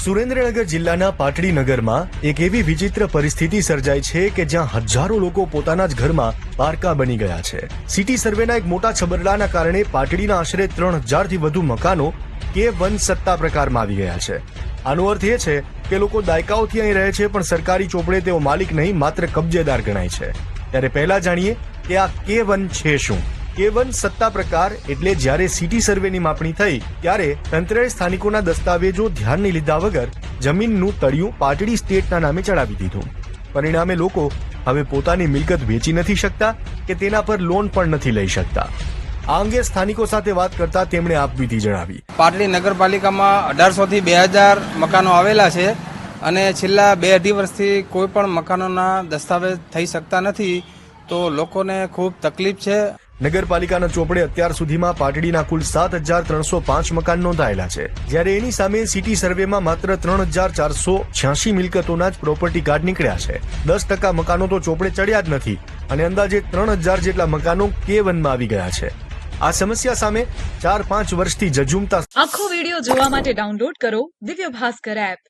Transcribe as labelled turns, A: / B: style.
A: સુરેન્દ્રનગર જિલ્લાના પાટડી નગરમાં એક એવી વિચિત્ર પરિસ્થિતિ સર્જાઈ છે કે જ્યાં હજારો લોકો પોતાના જ ઘરમાં પારકા બની ગયા છે. સિટી સર્વેના એક મોટા છબરડાના કારણે પાટડીના આશરે 3000 થી વધુ મકાનો K1 સત્તા પ્રકારમાં આવી ગયા છે. આનો અર્થ એ છે કે લોકો દાયકાઓથી અહીં રહે છે, પણ સરકારી ચોપડે તેઓ માલિક નહીં, માત્ર કબજેદાર ગણાય છે. ત્યારે પહેલા જાણીએ કે આ K1 છે શું. K1 સત્તા પ્રકાર એટલે જ્યારે સિટી સર્વેની માપણી થઈ ત્યારે તંત્રએ સ્થાનિકોના દસ્તાવેજો ધ્યાનની લીધા વગર જમીનનું તળિયું પાટડી સ્ટેટના નામે ચડાવી દીધું. પરિણામે લોકો હવે પોતાની મિલકત વેચી નથી શકતા કે તેના પર લોન પણ નથી લઈ શકતા. આ અંગે સ્થાનિકો સાથે વાત કરતા તેમણે આપવીતી જણાવી.
B: પાટડી નગરપાલિકામાં 1800 થી 2000 મકાનો આવેલા છે અને છેલ્લા 2-2.5 વર્ષથી કોઈ પણ મકાનોના દસ્તાવેજ થઈ શકતા નથી, તો લોકોને ખૂબ તકલીફ છે.
A: નગરપાલિકાના ચોપડે અત્યાર સુધીમાં પાટડીના કુલ 7305 મકાન નોંધાયેલા છે, જ્યારે એની સામે સિટી સર્વેમાં માત્ર 3486 મિલકતોના જ પ્રોપર્ટી કાર્ડ નીકળ્યા છે. 10% મકાનો તો ચોપડે ચડ્યા જ નથી અને અંદાજે 3000 જેટલા મકાનો K1 માં આવી ગયા છે. આ સમસ્યા સામે 4-5 વર્ષથી ઝઝૂમતા
C: આખો વિડિયો જોવા માટે ડાઉનલોડ કરો દિવ્ય ભાસ્કર એપ.